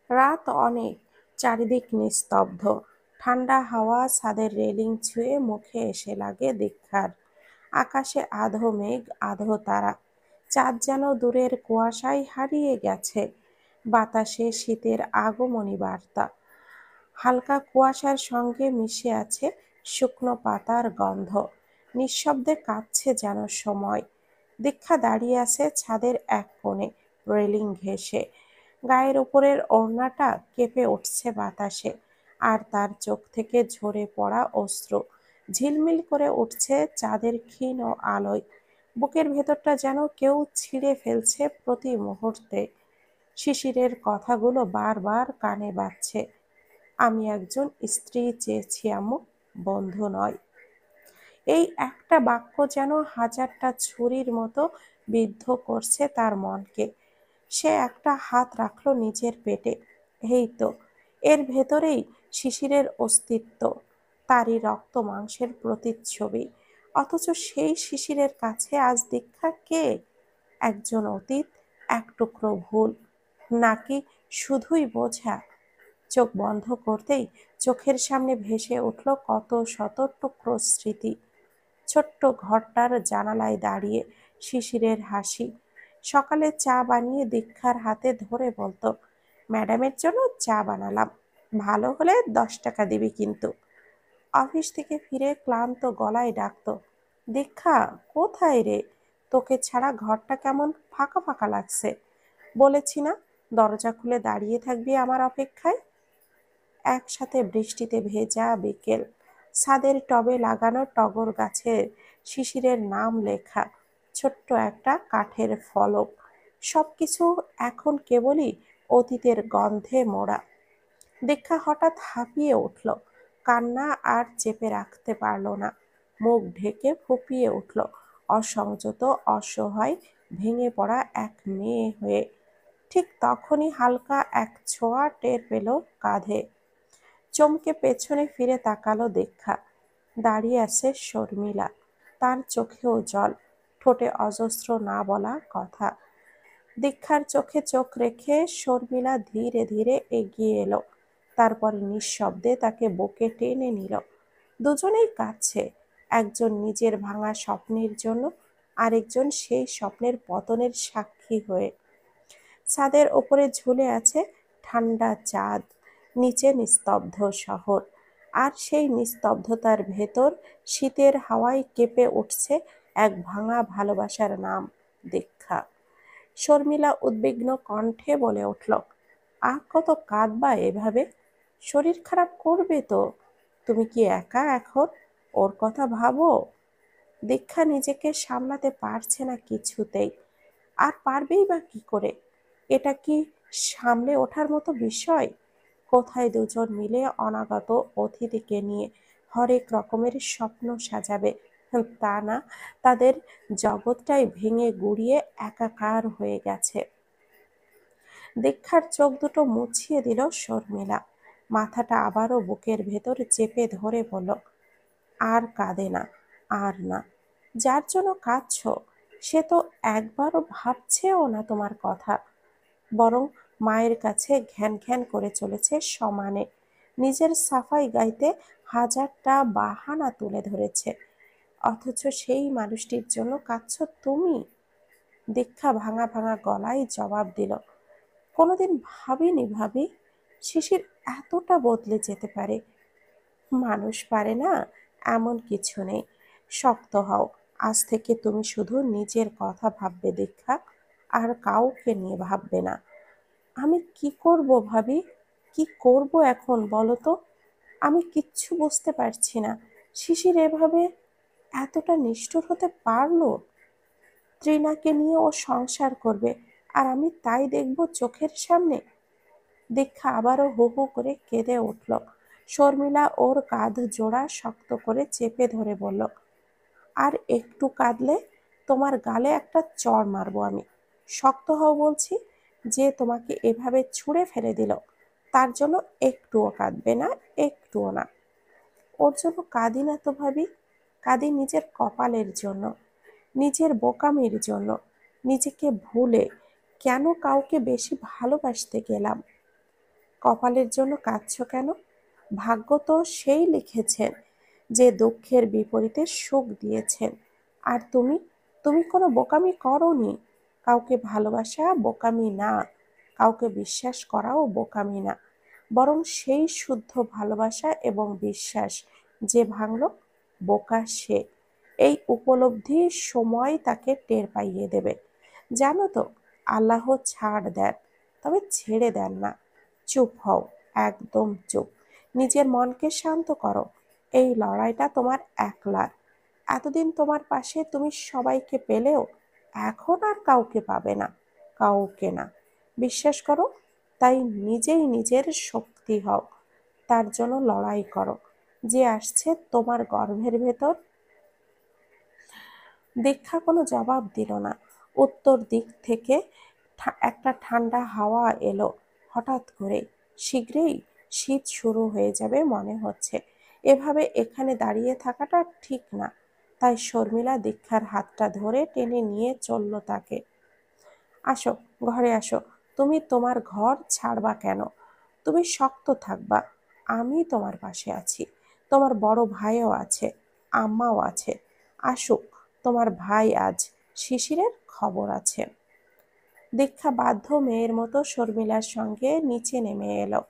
রাত অনেক, চারিদিক নিস্তব্ধ। ঠান্ডা হাওয়া ছাদের রেলিং ছুঁয়ে মুখে এসে লাগে দীক্ষার। আকাশে আধো মেঘ আধো তারা, চাঁদ যেন দূরের কুয়াশায় হারিয়ে গেছে। বাতাসে শীতের আগমনী বার্তা, হালকা কুয়াশার সঙ্গে মিশে আছে শুকনো পাতার গন্ধ। নিঃশব্দে কাঁপছে যেন সময়। দীক্ষা দাঁড়িয়ে আছে ছাদের এক কোণে, রেলিং ঘেঁষে। গায়ের উপরের ওড়নাটা কেঁপে উঠছে বাতাসে, আর তার চোখ থেকে ঝরে পড়া অশ্রু ঝিলমিল করে উঠছে চাঁদের ক্ষীণ আলোয়। বুকের ভেতরটা যেন কেউ ছিঁড়ে ফেলছে প্রতি মুহূর্তে। শিশিরের কথাগুলো বারবার কানে বাজছে, আমি একজন স্ত্রী চেয়েছি আম্মু, বন্ধু নয়। এই একটা বাক্য যেন হাজারটা ছুরির মতো বিদ্ধ করছে তার মনকে। সে একটা হাত রাখলো নিজের পেটে। এই তো, এর ভেতরেই শিশিরের অস্তিত্ব, তারই রক্ত মাংসের প্রতিচ্ছবি। অথচ সেই শিশিরের কাছে আজ দীক্ষা কে? একজন অতীত, এক টুকরো ভুল, নাকি শুধুই বোঝা? চোখ বন্ধ করতেই চোখের সামনে ভেসে উঠল কত শত টুকরো স্মৃতি। ছোট্ট ঘরটার জানালায় দাঁড়িয়ে শিশিরের হাসি, সকালে চা বানিয়ে দীক্ষার হাতে ধরে বলতো, ম্যাডামের জন্য চা বানালাম, ভালো হলে 10 টাকা দিবি কিন্তু। অফিস থেকে ফিরে ক্লান্ত গলায় ডাকতো, দীক্ষা কোথায় রে? তোকে ছাড়া ঘরটা কেমন ফাঁকা ফাঁকা লাগছে। বলেছি না দরজা খুলে দাঁড়িয়ে থাকবি আমার অপেক্ষায়। একসাথে বৃষ্টিতে ভেজা বিকেল, ছাদের টবে লাগানো টগর গাছের শিশিরের নাম লেখা ছোট্ট একটা কাঠের ফলক, সবকিছু এখন কেবলই অতীতের গন্ধে মোড়া। দীক্ষা হঠাৎ হাঁপিয়ে উঠল, কান্না আর চেপে রাখতে পারল না। মুখ ঢেকে ফুঁপিয়ে উঠল, অসংযত, অসহায়, ভেঙে পড়া এক মেয়ে হয়ে। ঠিক তখনই হালকা এক ছোঁয়া টের পেল কাঁধে। চমকে পেছনে ফিরে তাকালো দীক্ষা। দাঁড়িয়ে আছে শর্মিলা, তার চোখেও জল, ঠোঁটে অজস্র না বলা কথা। দীক্ষার চোখে চোখ রেখে শর্মিলা ধীরে ধীরে এগিয়ে এলো, তারপর নিঃশব্দে তাকে বুকে টেনে নিল। দুজনেই কাঁদছে, একজন নিজের ভাঙা স্বপ্নের জন্য, আরেকজন সেই স্বপ্নের পতনের সাক্ষী হয়ে। ছাদের ওপরে ঝুলে আছে ঠান্ডা চাঁদ, নিচে নিস্তব্ধ শহর, আর সেই নিস্তব্ধতার ভেতর শীতের হাওয়ায় কেঁপে উঠছে এক ভাঙা ভালোবাসার নাম, দীক্ষা। শর্মিলা উদ্বিগ্ন কণ্ঠে বলে উঠল, আহ কত কাঁদবা এভাবে? শরীর খারাপ করবে তো। তুমি কি একা এখন? ওর কথা ভাবো। দীক্ষা নিজেকে সামলাতে পারছে না কিছুতেই। আর পারবেই বা কি করে? এটা কি সামলে ওঠার মতো বিষয়? কোথায় দুজন মিলে অনাগত অতিথিকে নিয়ে হরেক রকমের স্বপ্ন সাজাবে? তা না, তাদের জগৎটাই ভেঙে গুড়িয়ে একাকার হয়ে গেছে। দীক্ষার চোখ দুটো মুছিয়ে দিল শর্মিলা, মাথাটা আবারও বুকের ভেতর চেপে ধরে বলল, আর কাঁদে না, আর না। যার জন্য কাঁদছো সে তো একবারও ভাবছেও না তোমার কথা, বরং মায়ের কাছে ঘ্যান ঘ্যান করে চলেছে সমানে। নিজের সাফাই গাইতে হাজারটা বাহানা তুলে ধরেছে, অথচ সেই মানুষটির জন্য কাঁদছো তুমি। দীক্ষা ভাঙা ভাঙা গলায় জবাব দিল, কোনোদিন ভাবিনি ভাবি, শিশির এতটা বদলে যেতে পারে। মানুষ পারে না, এমন কিছু নেই। শক্ত হও, আজ থেকে তুমি শুধু নিজের কথা ভাববে দীক্ষা, আর কাউকে নিয়ে ভাববে না। আমি কি করব ভাবি, কি করব এখন বলো তো? আমি কিচ্ছু বুঝতে পারছি না। শিশির এভাবে এতটা নিষ্ঠুর হতে পারলো? ত্রিনাকে নিয়ে ও সংসার করবে, আর আমি তাই দেখব চোখের সামনে। দীক্ষা আবারও হু হু করে কেঁদে উঠল। শর্মিলা ওর কাঁধ জোড়া শক্ত করে চেপে ধরে বলল, আর একটু কাঁদলে তোমার গালে একটা চড় মারবো আমি। শক্ত হও বলছি। যে তোমাকে এভাবে ছুঁড়ে ফেলে দিল তার জন্য একটুও কাঁদবে না, একটুও না। ওর জন্য কাঁদি না তো ভাবি, কাঁদি নিজের কপালের জন্য, নিজের বোকামির জন্য, নিজেকে ভুলে কেন কাউকে বেশি ভালোবাসতে গেলাম। কপালের জন্য কাঁদছো কেন? ভাগ্য তো সেই লিখেছেন যে দুঃখের বিপরীতে সুখ দিয়েছেন। আর তুমি, তুমি কোনো বোকামি করোনি। কাউকে ভালোবাসা বোকামি না, কাউকে বিশ্বাস করাও বোকামি না, বরং সেই শুদ্ধ ভালোবাসা এবং বিশ্বাস যে ভাঙল, বোকা সে। এই উপলব্ধি সময় তাকে টের পাইয়ে দেবে। জানো তো, আল্লাহ ছাড় দেন, তবে ছেড়ে দেন না। চুপ হও, একদম চুপ। নিজের মনকে শান্ত করো। এই লড়াইটা তোমার একলার। এতদিন তোমার পাশে তুমি সবাইকে পেলেও এখন আর কাউকে পাবে না, কাউকে না। বিশ্বাস করো। তাই নিজেই নিজের শক্তি হও, তার জন্য লড়াই করো। যে আসছে তোমার গর্ভের ভেতর। দীক্ষা কোনো জবাব দিল না। উত্তর দিক থেকে একটা ঠান্ডা হাওয়া এলো হঠাৎ করে। শীঘ্রই শীত শুরু হয়ে যাবে মনে হচ্ছে। এভাবে এখানে দাঁড়িয়ে থাকাটা ঠিক না। তাই শর্মিলা দীক্ষার হাতটা ধরে টেনে নিয়ে চলল তাকে। আসো, ঘরে আসো। তুমি তোমার ঘর ছাড়বা কেন? তুমি শক্ত থাকবা, আমি তোমার পাশে আছি। তোমার বড় ভাইও আছে, আম্মাও আছে। আসুক তোমার ভাই, আজ শিশিরের খবর আছে। দীক্ষা বাধ্য মেয়ের মতো শর্মিলার সঙ্গে নিচে নেমে এলো।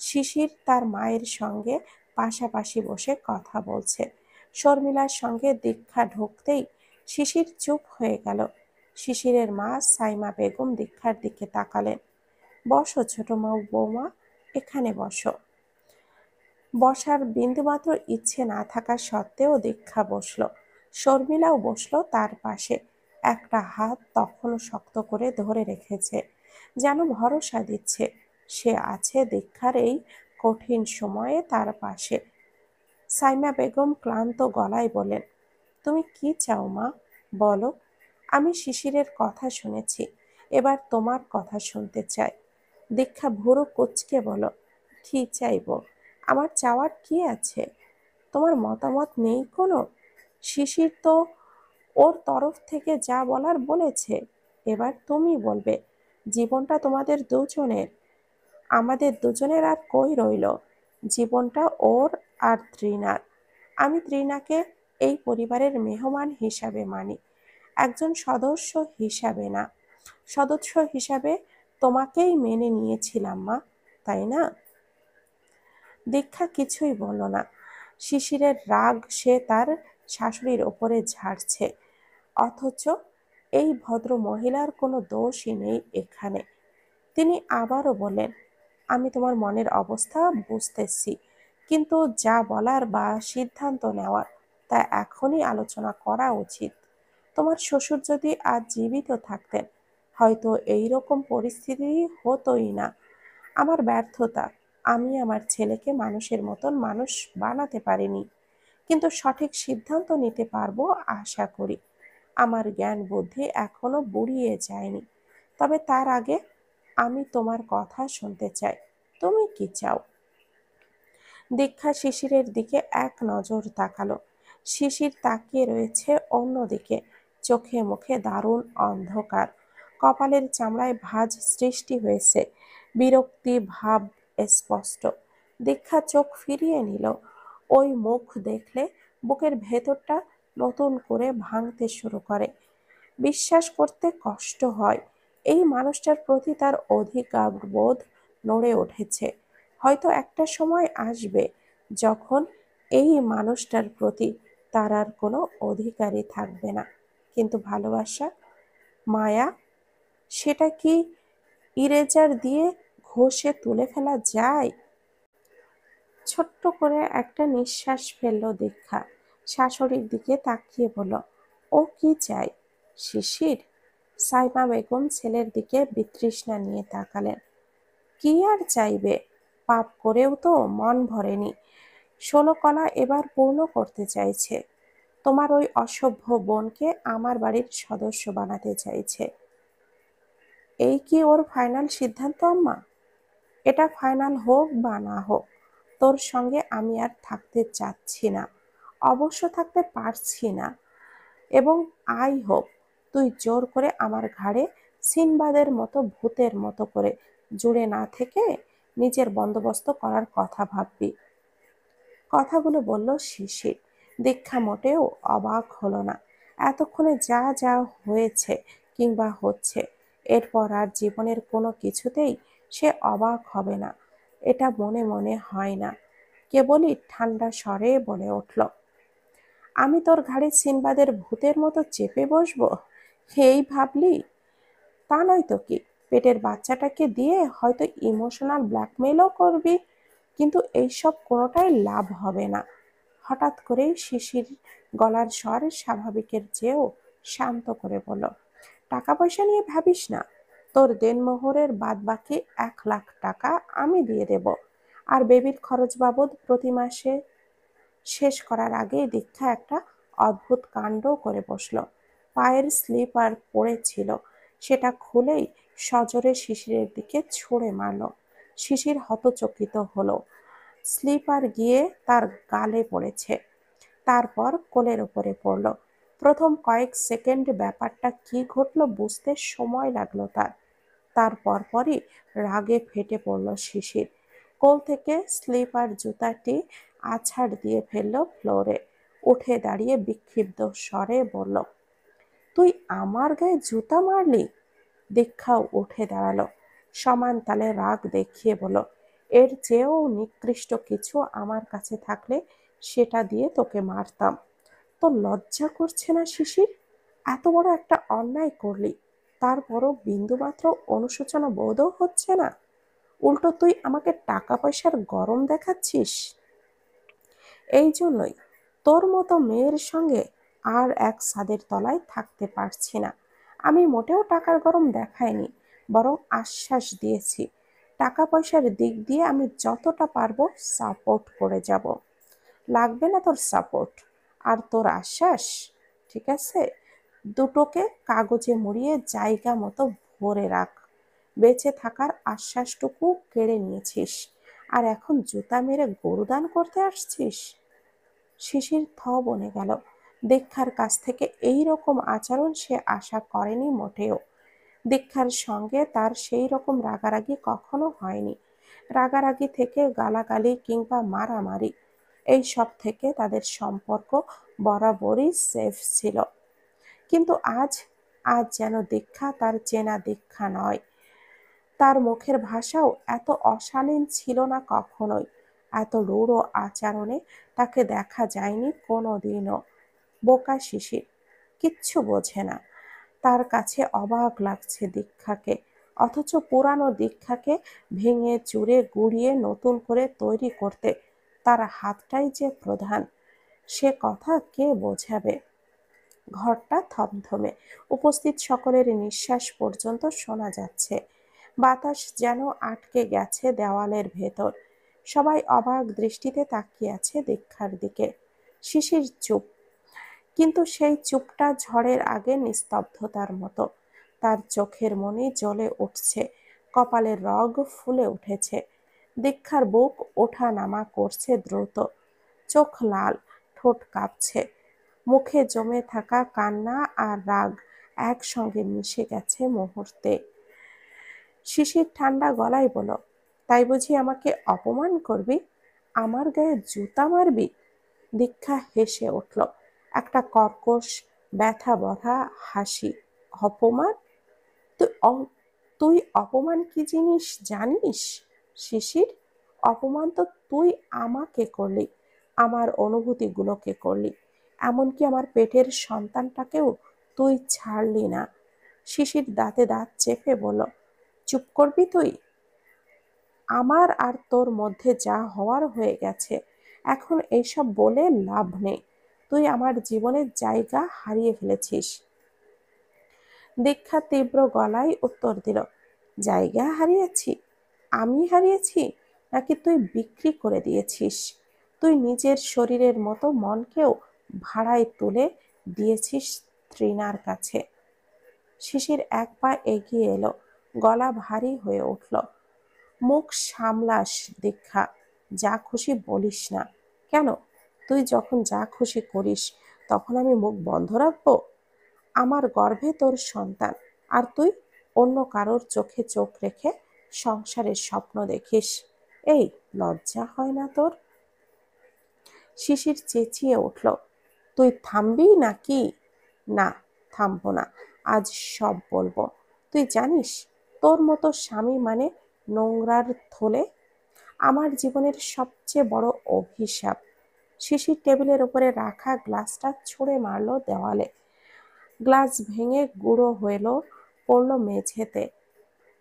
শিশির তার মায়ের সঙ্গে পাশাপাশি বসে কথা বলছে। শর্মিলার সঙ্গে দীক্ষা ঢুকতেই শিশির চুপ হয়ে গেল। শিশিরের মা সাইমা বেগম দীক্ষার দিকে তাকালেন। বসো ছোট বৌমা, এখানে বসো। বসার বিন্দুমাত্র ইচ্ছে না থাকা সত্ত্বেও দীক্ষা বসল। শর্মিলাও বসল তার পাশে। একটা হাত তখনও শক্ত করে ধরে রেখেছে, যেন ভরসা দিচ্ছে সে আছে দীক্ষার এই কঠিন সময়ে তার পাশে। সাইমা বেগম ক্লান্ত গলায় বলেন, তুমি কি চাও মা, বলো। আমি শিশিরের কথা শুনেছি, এবার তোমার কথা শুনতে চাই। দীক্ষা ভুরু কুঁচকে বলো, কি চাইব? আমার চাওয়ার কি আছে? তোমার মতামত নেই কোনো? শিশির তো ওর তরফ থেকে যা বলার বলেছে, এবার তুমি বলবে। জীবনটা তোমাদের দুজনের, আমাদের দুজনের আর কই রইল? জীবনটা ওর আর তৃণার। আমি তৃণাকে এই পরিবারের মেহমান হিসাবে মানি, একজন সদস্য হিসাবে না। সদস্য হিসাবে তোমাকেই মেনে নিয়েছিলাম মা, তাই না? দীক্ষা কিছুই বলল না। শিশিরের রাগ সে তার শাশুড়ির ওপরে ঝাড়ছে, অথচ এই ভদ্র মহিলার কোনো দোষই নেই এখানে। তিনি আবারও বললেন, আমি তোমার মনের অবস্থা বুঝতেছি, কিন্তু যা বলার বা সিদ্ধান্ত নেওয়ার তা এখনই আলোচনা করা উচিত। তোমার শ্বশুর যদি আজ জীবিত থাকতেন, হয়তো এই রকম পরিস্থিতি হতোই না। আমার ব্যর্থতা, আমি আমার ছেলেকে মানুষের মতন মানুষ বানাতে পারিনি, কিন্তু সঠিক সিদ্ধান্ত নিতে পারবো আশা করি। আমার জ্ঞান বুদ্ধি এখনো বুড়িয়ে যায়নি। তবে তার আগে আমি তোমার কথা শুনতে চাই। তুমি কি চাও? দীক্ষা শিশিরের দিকে এক নজর তাকালো। শিশির তাকিয়ে রয়েছে অন্যদিকে, চোখে মুখে দারুণ অন্ধকার। কপালের চামড়ায় ভাঁজ সৃষ্টি হয়েছে, বিরক্তি ভাব স্পষ্ট। দীক্ষা চোখ ফিরিয়ে নিল। ওই মুখ দেখলে বুকের ভেতরটা নতুন করে ভাঙতে শুরু করে। বিশ্বাস করতে কষ্ট হয় এই মানুষটার প্রতি তার অধিকার বোধ নড়ে উঠেছে। হয়তো একটা সময় আসবে যখন এই মানুষটার প্রতি তার আর কোনো অধিকারই থাকবে না। কিন্তু ভালোবাসা, মায়া, সেটা কি ইরেজার দিয়ে ঘষে তুলে ফেলা যায়? ছোট্ট করে একটা নিঃশ্বাস ফেলল দীক্ষা। শাশুড়ির দিকে তাকিয়ে বলল, ও কি চায়? শিশির? সাইমা বেগম ছেলের দিকে বিতৃষ্ণা নিয়ে তাকালেন। কি আর চাইবে? পাপ করেও তো মন ভরেনি, 16 কলা এবার পূর্ণ করতে চাইছে। তোমার ওই অসভ্য বোনকে আমার বাড়ির সদস্য বানাতে চাইছে। এই কি ওর ফাইনাল সিদ্ধান্ত আম্মা? এটা ফাইনাল হোক বা না হোক, তোর সঙ্গে আমি আর থাকতে চাচ্ছি না, অবশ্য থাকতে পারছি না। এবং আই হোপ তুই জোর করে আমার ঘাড়ে সিনবাদের মতো ভূতের মতো করে জুড়ে না থেকে নিজের বন্দোবস্ত করার কথা ভাববি। কথাগুলো বলল শিশির। দীক্ষা মোটেও অবাক হলো না। এতক্ষণে যা যা হয়েছে কিংবা হচ্ছে, এরপর আর জীবনের কোনো কিছুতেই সে অবাক হবে না, এটা মনে মনে হয় না। কেবলই ঠান্ডা স্বরে বলে উঠল, আমি তোর ঘাড়ে সিনবাদের ভূতের মতো চেপে বসবো, এই ভাবলি? তা নয় তো কি, পেটের বাচ্চাটাকে দিয়ে হয়তো ইমোশনাল ব্ল্যাকমেলও করবি, কিন্তু এইসব কোনোটাই লাভ হবে না। হঠাৎ করেই শিশির গলার স্বর স্বাভাবিকের চেয়েও শান্ত করে বলল, টাকা পয়সা নিয়ে ভাবিস না, তোর দেনমোহরের বাদ বাকি 1 লাখ টাকা আমি দিয়ে দেব। আর বেবির খরচ বাবদ প্রতি মাসে। শেষ করার আগেই দীক্ষা একটা অদ্ভুত কাণ্ড করে বসল। পায়ের স্লিপার পড়েছিল, সেটা খুলেই সজোরে শিশিরের দিকে ছুঁড়ে মারল। শিশির হতচকিত হলো। স্লিপার গিয়ে তার গালে পড়েছে, তারপর কোলের উপরে পড়ল। প্রথম কয়েক সেকেন্ড ব্যাপারটা কি ঘটল বুঝতে সময় লাগলো তার। তার পরপরই রাগে ফেটে পড়ল শিশির। কোল থেকে স্লিপার জুতাটি আছাড় দিয়ে ফেলল ফ্লোরে। উঠে দাঁড়িয়ে বিক্ষিপ্ত স্বরে বলল, তুই আমার গায়ে জুতা মারলি? দীক্ষাও উঠে দাঁড়ালো, সমান তালে রাগ দেখিয়ে বলল, এর চেয়েও নিকৃষ্ট কিছু আমার কাছে থাকলে সেটা দিয়ে তোকে মারতাম। তোর লজ্জা করছে না শিশির? এত বড় একটা অন্যায় করলি, তারপরও বিন্দুমাত্র অনুশোচনা বোধও হচ্ছে না? উল্টো তুই আমাকে টাকা পয়সার গরম দেখাচ্ছিস। এই জন্যই তোর মতো মেয়ের সঙ্গে আর এক ছাদের তলায় থাকতে পারছি না। আমি মোটেও টাকার গরম দেখাইনি, বরং আশ্বাস দিয়েছি টাকা পয়সার দিক দিয়ে আমি যতটা পারবো সাপোর্ট করে যাব। লাগবে না তোর সাপোর্ট আর তোর আশ্বাস, ঠিক আছে? দুটোকে কাগজে মুড়িয়ে জায়গা মতো ভরে রাখ। বেঁচে থাকার আশ্বাসটুকু কেড়ে নিয়েছিস, আর এখন জুতা মেরে গরুদান করতে আসছিস। শিশির বনে গেল। দীক্ষার কাছ থেকে এই রকম আচরণ সে আশা করেনি মোটেও। দীক্ষার সঙ্গে তার সেই রকম রাগারাগি কখনো হয়নি। রাগারাগি থেকে গালাগালি কিংবা মারামারি, এই সব থেকে তাদের সম্পর্ক বরাবরই সেফ ছিল। কিন্তু আজ আজ যেন দীক্ষা তার চেনা দীক্ষা নয়। তার মুখের ভাষাও এত অশালীন ছিল না কখনোই। এত রূঢ় আচরণে তাকে দেখা যায়নি কোনোদিনও। বোকা শিশির, কিচ্ছু বোঝে না। তার কাছে অবাক লাগছে দীক্ষাকে, অথচ পুরানো দীক্ষাকে ভেঙে চুরে গুঁড়িয়ে নতুন করে তৈরি করতে তার হাতটাই যে প্রধান, সে কথা কে বোঝাবে? ঘরটা থমথমে, উপস্থিত সকলের নিঃশ্বাস পর্যন্ত শোনা যাচ্ছে। বাতাস যেন আটকে গেছে দেওয়ালের ভেতর। সবাই অবাক দৃষ্টিতে তাকিয়ে আছে দীক্ষার দিকে। শিশির চুপ, কিন্তু সেই চুপটা ঝড়ের আগে নিস্তব্ধতার মতো। তার চোখের মনি জ্বলে উঠছে, কপালের রগ ফুলে উঠেছে। দীক্ষার বুক ওঠা নামা করছে দ্রুত, চোখ লাল, ঠোঁট কাঁপছে। মুখে জমে থাকা কান্না আর রাগ একসঙ্গে মিশে গেছে মুহূর্তে। শিশির ঠান্ডা গলায় বলল, তাই বুঝি আমাকে অপমান করবি? আমার গায়ে জুতা মারবি? দীক্ষা হেসে উঠল, একটা কর্কশ ব্যথা ভরা হাসি। অপমান? তুই অপমান কি জিনিস জানিস শিশির? অপমান তো তুই আমাকে করলি, আমার অনুভূতিগুলোকে করলি, এমনকি আমার পেটের সন্তানটাকেও তুই ছাড়লি না। শিশির দাঁতে দাঁত চেপে বলল, চুপ করবি তুই? আমার আর তোর মধ্যে যা হওয়ার হয়ে গেছে, এখন এইসব বলে লাভ নেই। তুই আমার জীবনের জায়গা হারিয়ে ফেলেছিস। দীক্ষা তীব্র গলায় উত্তর দিল, জায়গা হারিয়েছি? আমি হারিয়েছি নাকি তুই বিক্রি করে দিয়েছিস? তুই নিজের শরীরের মতো মনকেও ভাড়ায় তুলে দিয়েছিস তৃণার কাছে। শিশির এক পা এগিয়ে এলো, গলা ভারী হয়ে উঠল। মুখ সামলাস দীক্ষা, যা খুশি বলিস না। কেন? তুই যখন যা খুশি করিস তখন আমি মুখ বন্ধ রাখবো? আমার গর্ভে তোর সন্তান, আর তুই অন্য কারোর চোখে চোখ রেখে সংসারের স্বপ্ন দেখিস। এই, লজ্জা হয় না তোর? শিশির চেঁচিয়ে উঠল, তুই থামবি নাকি? না, থামবো না, আজ সব বলবো। তুই জানিস তোর মতো স্বামী মানে নোংরার থলে, আমার জীবনের সবচেয়ে বড় অভিশাপ। শিশির টেবিলের উপরে রাখা গ্লাসটা ছুঁড়ে মারল দেওয়ালে। গ্লাস ভেঙে গুঁড়ো হলো, পড়ল মেঝেতে।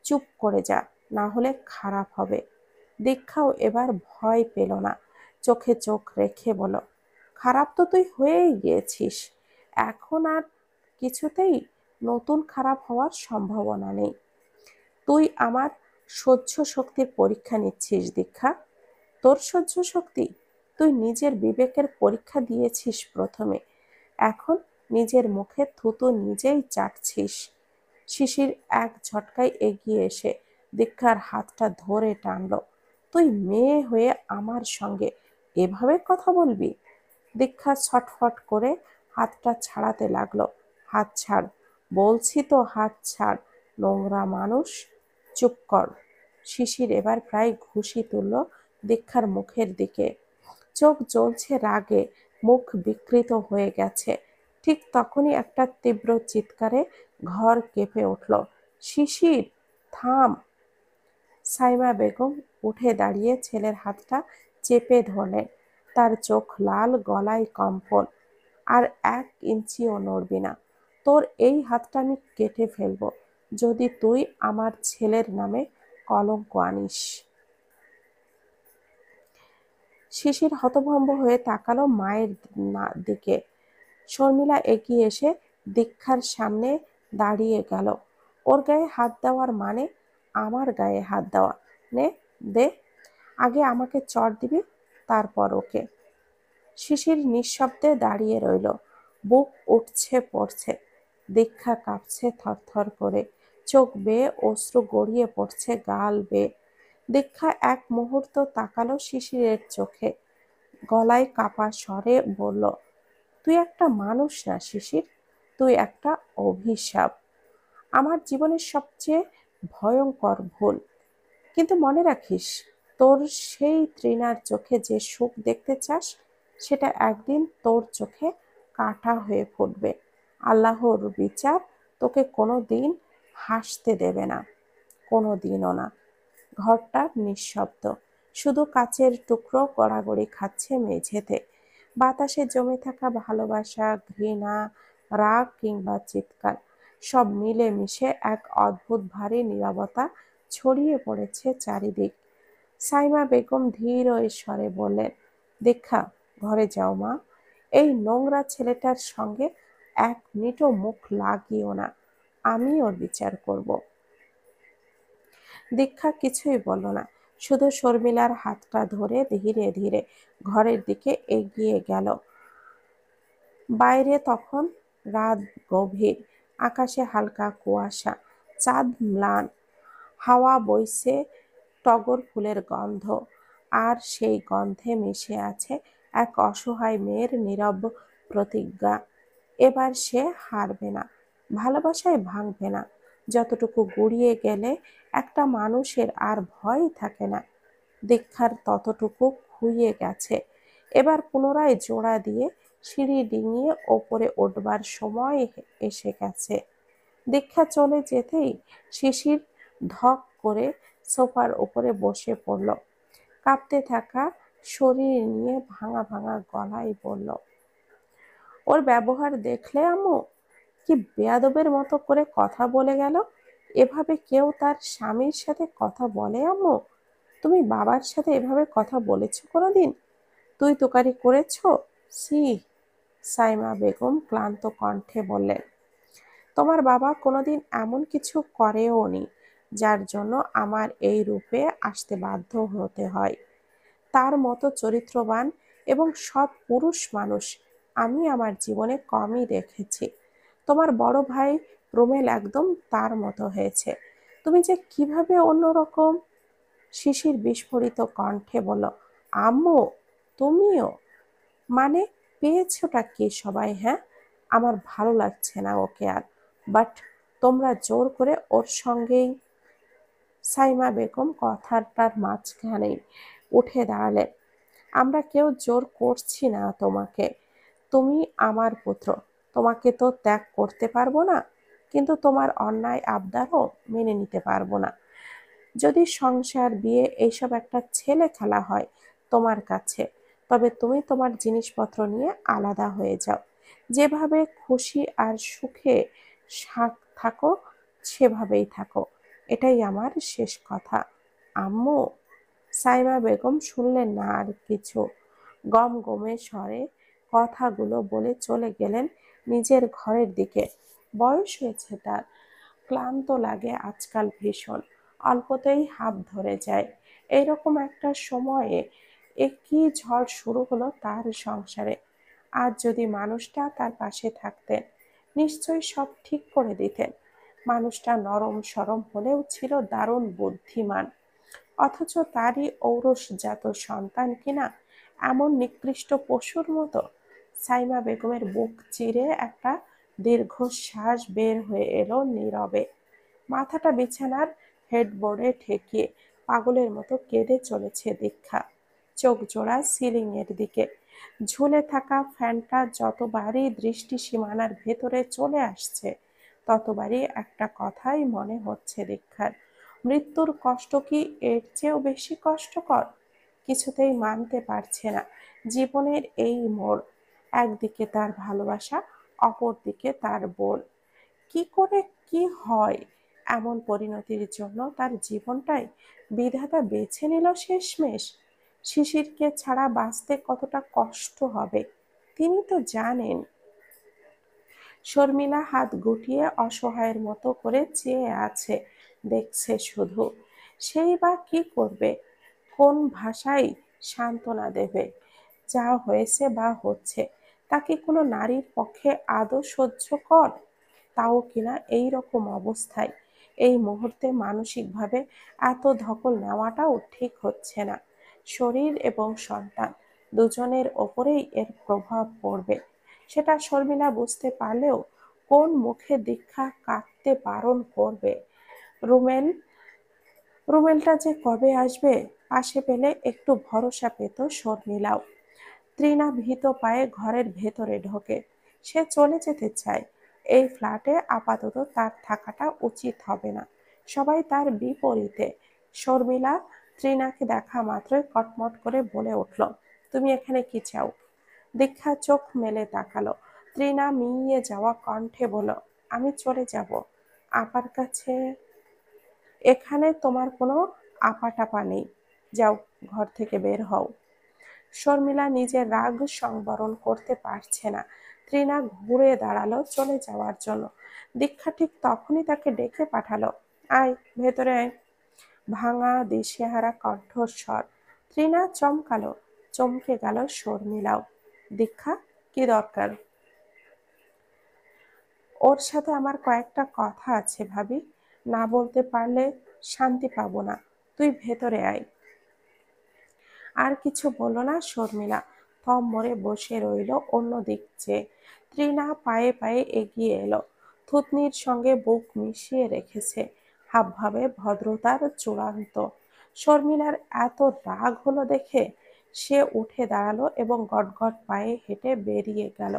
চুপ করে যা, না হলে খারাপ হবে। দীক্ষাও এবার ভয় পেল না, চোখে চোখ রেখে বলল, খারাপ তো তুই হয়েই গিয়েছিস, এখন আর কিছুতেই নতুন খারাপ হওয়ার সম্ভাবনা নেই। তুই আমার সহ্য শক্তির পরীক্ষা নিচ্ছিস দীক্ষা। তোর সহ্য শক্তি? তুই নিজের বিবেকের পরীক্ষা দিয়েছিস প্রথমে, এখন নিজের মুখে থুতু নিজেই চাটছিস। শিশির এক ঝটকায় এগিয়ে এসে দীক্ষার হাতটা ধরে টানল। তুই মেয়ে হয়ে আমার সঙ্গে এভাবে কথা বলবি? দীক্ষা ছটফট করে হাতটা ছাড়াতে লাগলো। হাত ছাড় বলছি তো, হাত ছাড়, নোংরা মানুষ। চুপ কর। শিশির এবার প্রায় ঘুষি তুলল দীক্ষার মুখের দিকে। চোখ জ্বলছে রাগে, মুখ বিকৃত হয়ে গেছে। ঠিক তখনই একটা তীব্র চিৎকারে ঘর কেঁপে উঠল। শিশির, থাম! সাইমা বেগম উঠে দাঁড়িয়ে ছেলের হাতটা চেপে ধরলেন। তার চোখ লাল, গলায় কম্পন। আর 1 ইঞ্চিও নড়বি না। তোর এই হাতটা আমি কেটে ফেলবো যদি তুই আমার ছেলের নামে কলঙ্ক আনিস। শিশির হতভম্ব হয়ে তাকালো মায়ের দিকে। শর্মিলা এগিয়ে এসে দীক্ষার সামনে দাঁড়িয়ে গেল। ওর গায়ে হাত দেওয়ার মানে আমার গায়ে হাত দেওয়া। নে, দে। আগে আমাকে চড় দিবি, তারপর ওকে। শিশির নিঃশব্দে দাঁড়িয়ে রইল। বুক উঠছে পড়ছে। দীক্ষা কাঁপছে থরথর করে, চোখ বেয়ে অশ্রু গড়িয়ে পড়ছে গাল বেয়ে। দীক্ষা এক মুহূর্ত তাকালো শিশিরের চোখে, গলায় কাপা স্বরে বলল, তুই একটা মানুষ না শিশির, তুই একটা অভিশাপ, আমার জীবনের সবচেয়ে ভয়ঙ্কর ভুল। কিন্তু মনে রাখিস, তোর সেই তৃণার চোখে যে সুখ দেখতে চাস, সেটা একদিন তোর চোখে কাঁটা হয়ে ফুটবে। আল্লাহর বিচার তোকে কোনো দিন হাসতে দেবে না, কোনো দিনও না। ঘরটা নিঃশব্দ, শুধু কাচের টুকরো গড়াগড়ি খাচ্ছে মেঝেতে। বাতাসে জমে থাকা ভালোবাসা, ঘৃণা, রাগ কিংবা চিৎকার সব মিলে মিশে এক অদ্ভুত ভারী নীরবতা ছড়িয়ে পড়েছে চারিদিক। সাইমা বেগম ধীর স্বরে বললেন, দীক্ষা, ঘরে যাও মা। এই নোংরা ছেলেটার সঙ্গে 1 মিনিটও মুখ লাগিও না, আমি ওর বিচার করব। দীক্ষা কিছুই বলল না, শুধু শর্মিলার হাতটা ধরে ধীরে ধীরে ঘরের দিকে এগিয়ে গেল। বাইরে তখন রাত গভীর, আকাশে হালকা কুয়াশা, চাঁদ ম্লান, হাওয়া বইছে টগর ফুলের গন্ধ, আর সেই গন্ধে মিশে আছে এক অসহায় মেয়ের নীরব প্রতিজ্ঞা। এবার সে হারবে না, ভালোবাসায় ভাঙবে না। যতটুকু গুড়িয়ে গেলে একটা মানুষের আর ভয় থাকে না, দীক্ষার ততটুকু খুইয়ে গেছে। এবার পুনরায় জোড়া দিয়ে সিঁড়ি ডিঙিয়ে ওপরে উঠবার সময় এসে গেছে। দীক্ষা চলে যেতেই শিশির ধক করে সোফার উপরে বসে পড়ল। কাঁপতে থাকা শরীর নিয়ে ভাঙা ভাঙা গলায় বলল, ওর ব্যবহার দেখলে আম্মু, কি বেয়াদবের মতো করে কথা বলে গেল। এভাবে কেউ তার স্বামীর সাথে কথা বলে আম্মু? তুমি বাবার সাথে এভাবে কথা বলেছো কোনোদিন? তুই তোকারি করেছো? সি! সাইমা বেগম ক্লান্ত কণ্ঠে বললেন, তোমার বাবা কোনোদিন এমন কিছু করেও নি যার জন্য আমার এই রূপে আসতে বাধ্য হতে হয়। তার মতো চরিত্রবান এবং সৎ পুরুষ মানুষ আমি আমার জীবনে কমই দেখেছি। তোমার বড় ভাই রুমেল একদম তার মতো হয়েছে। তুমি যে কিভাবে অন্যরকম! শিশির বিস্ফোরিত কণ্ঠে বলল, আম্মু, তুমিও? মানে পেয়েছোটা কি সবাই? হ্যাঁ, আমার ভালো লাগছে না ওকে আর, বাট তোমরা জোর করে ওর সঙ্গেই। সাইমা বেগম কথাটার মাঝখানেই উঠে দাঁড়ালেন। আমরা কেউ জোর করছি না তোমাকে। তুমি আমার পুত্র, তোমাকে তো ত্যাগ করতে পারবো না, কিন্তু তোমার অন্যায় আবদারও মেনে নিতে পারবো না। যদি সংসার, বিয়ে এইসব একটা ছেলে খেলা হয় তোমার কাছে, তবে তুমি তোমার জিনিসপত্র নিয়ে আলাদা হয়ে যাও। যেভাবে খুশি আর সুখে থাকো সেভাবেই থাকো। এটাই আমার শেষ কথা। আম্মু। সাইমা বেগম শুনলেন না আর কিছু। গমগমে স্বরে কথাগুলো বলে চলে গেলেন নিজের ঘরের দিকে। বয়স হয়েছে তার, ক্লান্ত লাগে আজকাল ভীষণ, অল্পতেই হাঁপ ধরে যায়। এইরকম একটা সময়ে একই ঝড় শুরু হলো তার সংসারে। আজ যদি মানুষটা তার পাশে থাকতেন, নিশ্চয়ই সব ঠিক করে দিতেন। মানুষটা নরম সরম হলেও ছিল দারুণ বুদ্ধিমান, অথচ তারই ঔরসজাত সন্তান কিনা এমন নিকৃষ্ট পশুর মতো। সাইমা বেগমের বুক চিরে একটা দীর্ঘশ্বাস বের হয়ে এলো নীরবে। মাথাটা বিছানার হেডবোর্ডে ঠেকিয়ে পাগলের মতো কেঁদে চলেছে দীক্ষা, চোখ জোড়া সিলিং এর দিকে। ঝুলে থাকা ফ্যানটা যতবারই দৃষ্টি সীমানার ভেতরে চলে আসছে, ততবারই একটা কথাই মনে হচ্ছে দীক্ষার। মৃত্যুর কষ্ট কি এর চেয়েও বেশি কষ্টকর? কিছুতেই মানতে পারছে না জীবনের এই মোড়। একদিকে তার ভালোবাসা, অপরদিকে তার বোন। কি করে কি হয় এমন পরিণতির জন্য তার জীবনটাই বিধাতা বেছে নিল শেষমেশ। শিশিরকে ছাড়া বাঁচতে কতটা কষ্ট হবে তিনি তো জানেন। শর্মিলা হাত গুটিয়ে অসহায়ের মতো করে চেয়ে আছে, দেখছে শুধু। সেই বা কি করবে, কোন ভাষায় সান্ত্বনা দেবে? যা হয়েছে বা হচ্ছে তা কি কোনো নারীর পক্ষে আদৌ সহ্যকর? তাও কিনা এই রকম অবস্থায়, এই মুহূর্তে মানসিকভাবে এত ধকল নেওয়াটাও ঠিক হচ্ছে না। শরীর এবং সন্তান দুজনের ওপরেই এর প্রভাব পড়বে। সেটা শর্মিলা বুঝতে পারলেও কোন মুখে দীক্ষা কাঁদতে বারণ করবে? রুমেল রুমেলটা যে কবে আসবে পাশে পেলে একটু ভরসা পেত শর্মিলাও। তৃণা ভীত পায়ে ঘরের ভেতরে ঢোকে। সে চলে যেতে চায়। এই ফ্ল্যাটে আপাতত তার থাকাটা উচিত হবে না। সবাই তার বিপরীতে। শর্মিলা তৃণাকে দেখা মাত্রই কটমট করে বলে উঠল, তুমি এখানে কি চাও? দীক্ষা চোখ মেলে তাকালো। তৃণা মিইয়ে যাওয়া কণ্ঠে বলল, আমি চলে যাব আপার কাছে। এখানে তোমার কোনো আপা টাপা নেই, যাও, ঘর থেকে বের হও। শর্মিলা নিজের রাগ সংবরণ করতে পারছে না। তৃণা ঘুরে দাঁড়ালো চলে যাওয়ার জন্য। দীক্ষা ঠিক তখনই তাকে ডেকে পাঠালো, আয় ভেতরে আয়। ভাঙা দিশেহারা কণ্ঠস্বর। তৃণা চমকালো, চমকে গেল শর্মিলাও। দীক্ষা, কি দরকার? ওর সাথে আমার কয়েকটা কথা আছে ভাবি, না বলতে পারলে শান্তি পাবো না। তুই ভেতরে আয়। আর কিছু বলল না শর্মিলা, থম মরে বসে রইল অন্য দিক চেয়ে। তৃণা পায়ে পায়ে এগিয়ে এলো, থুতনির সঙ্গে বুক মিশিয়ে রেখেছে, হাবভাবে ভদ্রতার চূড়ান্ত। শর্মিলার এত রাগ হলো দেখে সে উঠে দাঁড়ালো এবং গটগট পায়ে হেঁটে বেরিয়ে গেল।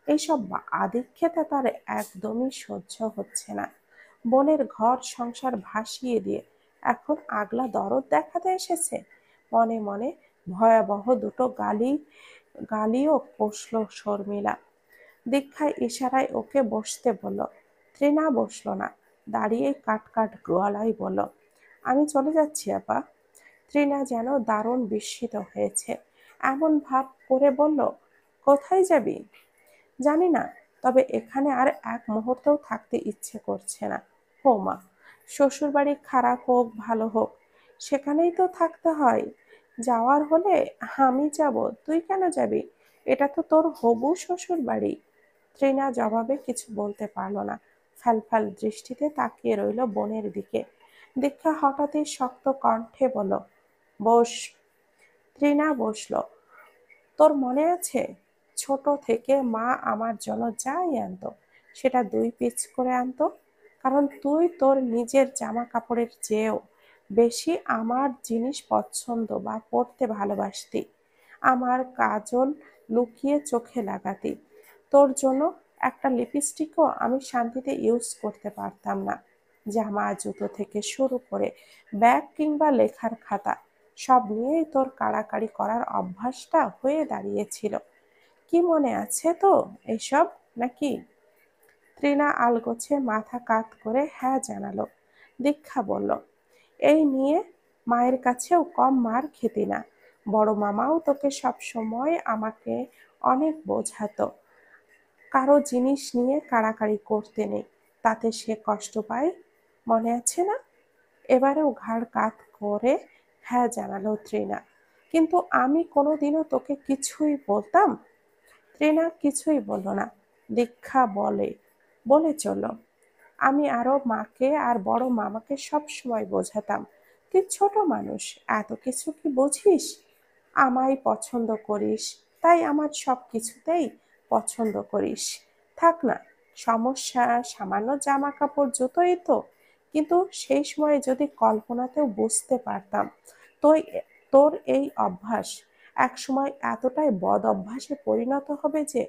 এইসব আদিক্ষেতা তার একদমই সহ্য হচ্ছে না। বোনের ঘর সংসার ভাসিয়ে দিয়ে এখন আগলা দরদ দেখাতে এসেছে। মনে মনে ভয়াবহ দুটো গালিও কষল শর্মিলা। দীক্ষায় ইশারায় ওকে বসতে বলল। তৃণা বসল না, দাঁড়িয়ে কাট কাট গলায় বলল, আমি চলে যাচ্ছি আপা। তৃণা যেন দারুণ বিস্মিত হয়েছে, এমন ভাব করে বলল, কোথায় যাবি? জানি না, তবে এখানে আর এক মুহূর্তও থাকতে ইচ্ছে করছে না। ও মা, শ্বশুরবাড়ি খারাপ হোক ভালো হোক, সেখানেই তো থাকতে হয়। যাওয়ার হলে আমি যাব, তুই কেন যাবি? এটা তো তোর হবু শ্বশুর বাড়ি। তৃণা জবাবে কিছু বলতে পারল না, ফ্যালফ্যাল দৃষ্টিতে তাকিয়ে রইল বোনের দিকে। দীক্ষা হঠাৎই শক্ত কণ্ঠে বলল, বস। তৃণা বসল। তোর মনে আছে, ছোট থেকে মা আমার জন্য যাই আনতো সেটা 2 পিস করে আনতো, কারণ তুই তোর নিজের জামা কাপড়ের চেয়েও বেশি আমার জিনিস পছন্দ বা পড়তে ভালোবাসতি, আমার কাজল লুকিয়ে চোখে লাগাতি। তোর জন্য একটা লিপস্টিকও আমি শান্তিতে ইউজ করতে পারতাম না। জামা জুতো থেকে শুরু করে ব্যাগ কিংবা লেখার খাতা সব নিয়েই তোর কাড়াকাড়ি করার অভ্যাসটা হয়ে দাঁড়িয়েছিল। কি মনে আছে তো এসব নাকি? ত্রিনা আলগোছে মাথা কাত করে হ্যাঁ জানালো। দীক্ষা বলল, এই নিয়ে মায়ের কাছেও কম মার খেতি না। বড় মামাও তোকে সব সময় আমাকে অনেক বোঝাতো, কারো জিনিস নিয়ে কাড়াকাড়ি করতে নেই, তাতে সে কষ্ট পায়, মনে আছে না? এবারেও ঘাড় কাত করে হ্যাঁ জানালো ত্রিনা। কিন্তু আমি কোনোদিনও তোকে কিছুই বলতাম? ত্রিনা কিছুই বলল না। দীক্ষা বলে চলল, আমি আরো মাকে আর বড় মামাকে সব সময় বোঝাতাম, তুই ছোট মানুষ, এত কিছু কি বুঝিস? আমায় পছন্দ করিস, তাই আমার সব কিছুতেই পছন্দ করিস। থাক না, সমস্যা সামান্য জামা কাপড় জুতোই তো। কিন্তু সেই সময় যদি কল্পনাতেও বুঝতে পারতাম তো তোর এই অভ্যাস একসময় এতটাই বদ অভ্যাসে পরিণত হবে যে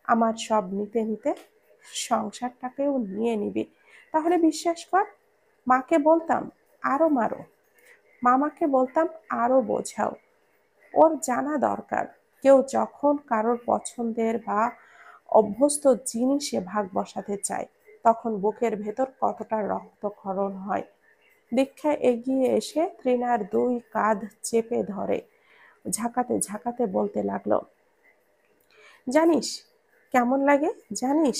আমার সব নিতে নিতে সংসারটাকেও নিয়ে নিবি, তাহলে বিশ্বাস কর। মাকে বলতাম আরো মারো, মামাকে বলতাম আরো বোঝাও। ওর জানা দরকার, কেউ যখন কারোর পছন্দের বা অভ্যস্ত জিনিসে ভাগ বসাতে চায় তখন বুকের ভেতর কতটা রক্তক্ষরণ হয়। দীক্ষা এগিয়ে এসে ত্রিনার দুই কাঁধ চেপে ধরে ঝাঁকাতে ঝাঁকাতে বলতে লাগলো, জানিস কেমন লাগে? জানিস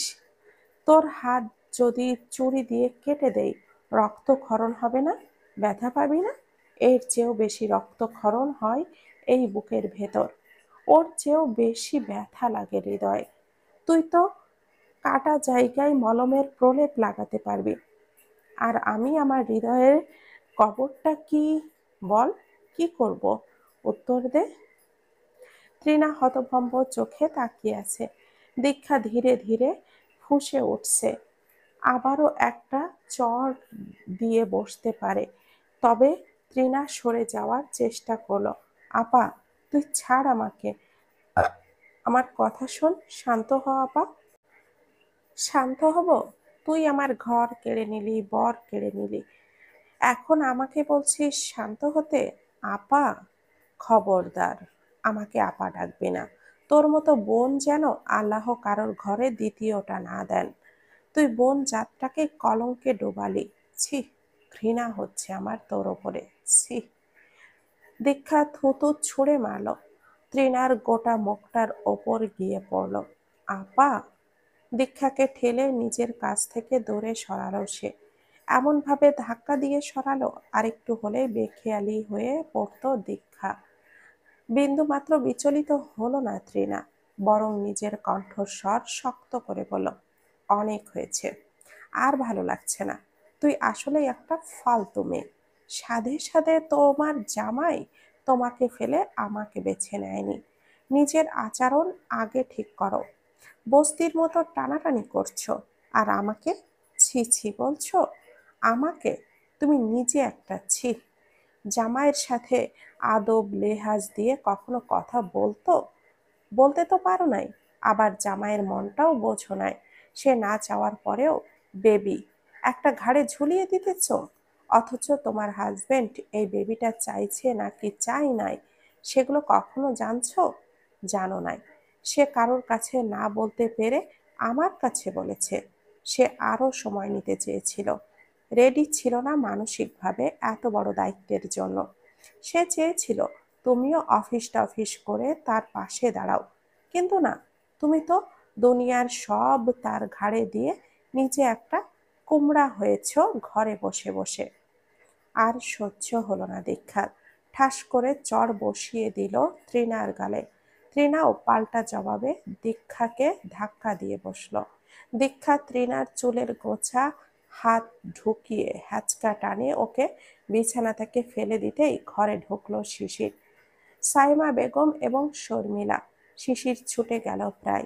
তোর হাত যদি ছুরি দিয়ে কেটে দেই রক্তক্ষরণ হবে না? ব্যথা পাবি না? এর চেয়েও বেশি রক্তক্ষরণ হয় এই বুকের ভেতর, ওর চেয়েও বেশি ব্যথা লাগে হৃদয়ে। তুই তো কাটা জায়গায় মলমের প্রলেপ লাগাতে পারবি, আর আমি আমার হৃদয়ের কবরটা কি? বল, কি করব? উত্তর দে। ত্রিনা হতভম্ব চোখে তাকিয়ে আছে। দীক্ষা ধীরে ধীরে ফুঁসে উঠছে, আবারও একটা চড় দিয়ে বসতে পারে। তবে ত্রিনা সরে যাওয়ার চেষ্টা করলো। আপা, তুই ছাড় আমাকে, আমার কথা শোন, শান্ত হ আপা। শান্ত হব? তুই আমার ঘর কেড়ে নিলি, বর কেড়ে নিলি, এখন আমাকে বলছিস শান্ত হতে? আপা, খবরদার, আমাকে আপা ডাকবি না। তোর মতো বোন যেন আল্লাহ কারোর ঘরে দ্বিতীয়টা না দেন। তুই বোন জাতটাকে কলঙ্কে ডোবালি। ছি, ঘৃণা হচ্ছে আমার তোর ওপরে, ছি। দীক্ষা থুতু ছুঁড়ে মারল, তৃণার গোটা মুখটার ওপর গিয়ে পড়ল। আপা! দীক্ষাকে ঠেলে নিজের কাছ থেকে দূরে সরালো সে, এমনভাবে ধাক্কা দিয়ে সরালো আরেকটু হলে বেখেয়ালি হয়ে পড়তো দীক্ষা। বিন্দুমাত্র বিচলিত হলো না তৃণা, বরং নিজের কণ্ঠস্বর শক্ত করে বলল, অনেক হয়েছে, আর ভালো লাগছে না। তুই আসলেই একটা ফালতু মেয়ে। সাধে সাধে তোমার জামাই তোমাকে ফেলে আমাকে বেছে নেয়নি। নিজের আচরণ আগে ঠিক করো। বস্তির মতো টানাটানি করছো, আর আমাকে ছি ছি বলছো? আমাকে? তুমি নিজে একটা ছি। জামাইয়ের সাথে আদব লেহাজ দিয়ে কখনো কথা বলতে তো পারো নাই, আবার জামাইয়ের মনটাও বোঝো নাই। সে না চাওয়ার পরেও বেবি একটা ঘাড়ে ঝুলিয়ে দিতেছ, অথচ তোমার হাজবেন্ড এই বেবিটা চাইছে নাকি চাই নাই সেগুলো কখনো জানছো? জানো নাই। সে কারোর কাছে না বলতে পেরে আমার কাছে বলেছে। সে আরো সময় নিতে চেয়েছিল, রেডি ছিল না মানসিকভাবে এত বড় দায়িত্বের জন্য। সে চেয়েছিল তুমিও অফিস টফিস করে তার পাশে দাঁড়াও, কিন্তু না, তুমি তো দুনিয়ার সব তার ঘাড়ে দিয়ে নিজে একটা কুমড়া হয়েছ ঘরে বসে বসে। আর সহ্য হলো না দীক্ষার, ঠাস করে চড় বসিয়ে দিল তৃণার গালে। তৃণাও পাল্টা জবাবে দীক্ষাকে ধাক্কা দিয়ে বসল। দীক্ষা তৃণার চুলের গোছা হাত ঢুকিয়ে হ্যাচকা টানে ওকে বিছানা থেকে ফেলে দিতেই ঘরে ঢুকলো শিশির, সাইমা বেগম এবং শর্মিলা। শিশির ছুটে গেল প্রায়।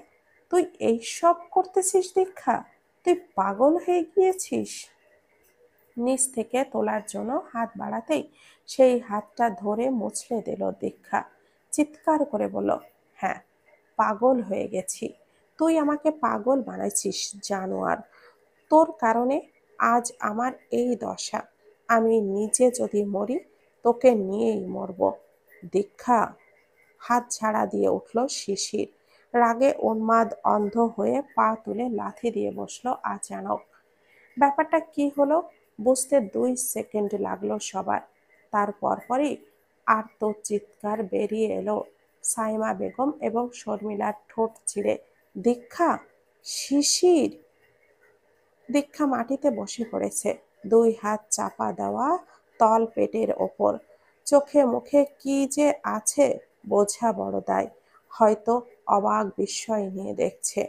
তুই এইসব করতেছিস দীক্ষা? তুই পাগল হয়ে গিয়েছিস? নিচ থেকে তোলার জন্য হাত বাড়াতেই সেই হাতটা ধরে মুচড়ে দিল দীক্ষা। চিৎকার করে বলল, হ্যাঁ, পাগল হয়ে গেছি। তুই আমাকে পাগল বানাইছিস জানোয়ার। তোর কারণে আজ আমার এই দশা। আমি নিজে যদি মরি, তোকে নিয়েই মরব। দীক্ষা! হাত ঝাড়া দিয়ে উঠল শিশির। রাগে উন্মাদ অন্ধ হয়ে পা তুলে লাথি দিয়ে বসলো আচানক। ব্যাপারটা কি হলো বুঝতে 2 সেকেন্ড লাগলো সবার। তার পরপরই আর্ত চিৎকার বেরিয়ে এলো সাইমা বেগম এবং শর্মিলার ঠোঁট চিরে, দীক্ষা! শিশির! দীক্ষা মাটিতে বসে পড়েছে, 2 হাত চাপা দেওয়া তল পেটের ওপর। চোখে মুখে কি যে আছে বোঝা বড় দায়। হয়তো অবাক বিস্ময় নিয়ে দেখছে,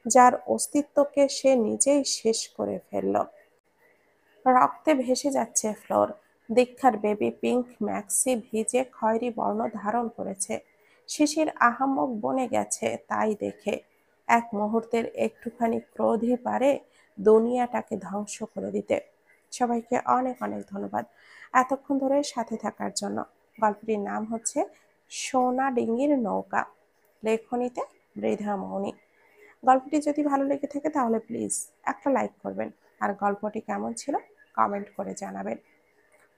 যার অস্তিত্বকে সে নিজেই শেষ করে ফেলল। রক্তে ভেসে যাচ্ছে ফ্লোর। দীক্ষার বেবি পিঙ্ক ম্যাক্সি ভিজে খয়েরি বর্ণ ধারণ করেছে। শিশির আহাম্মক বনে গেছে তাই দেখে। এক মুহূর্তের একটুখানি ক্রোধই পারে দুনিয়াটাকে ধ্বংস করে দিতে। সবাইকে অনেক অনেক ধন্যবাদ এতক্ষণ ধরে সাথে থাকার জন্য। গল্পটির নাম হচ্ছে সোনা ডিঙির নৌকা, লেখনীতে মৃধা মৌনি। গল্পটি যদি ভালো লেগে থাকে তাহলে প্লিজ একটা লাইক করবেন, আর গল্পটি কেমন ছিল কমেন্ট করে জানাবেন।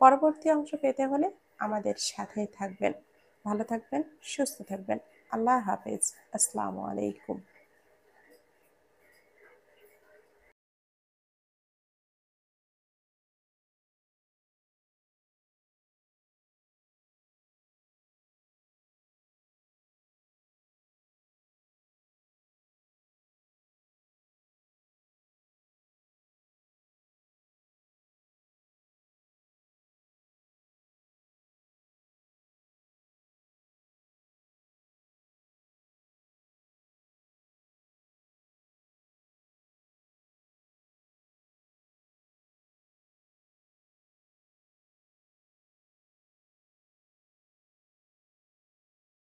পরবর্তী অংশ পেতে হলে আমাদের সাথেই থাকবেন। ভালো থাকবেন, সুস্থ থাকবেন। আল্লাহ হাফেজ। আসসালামু আলাইকুম।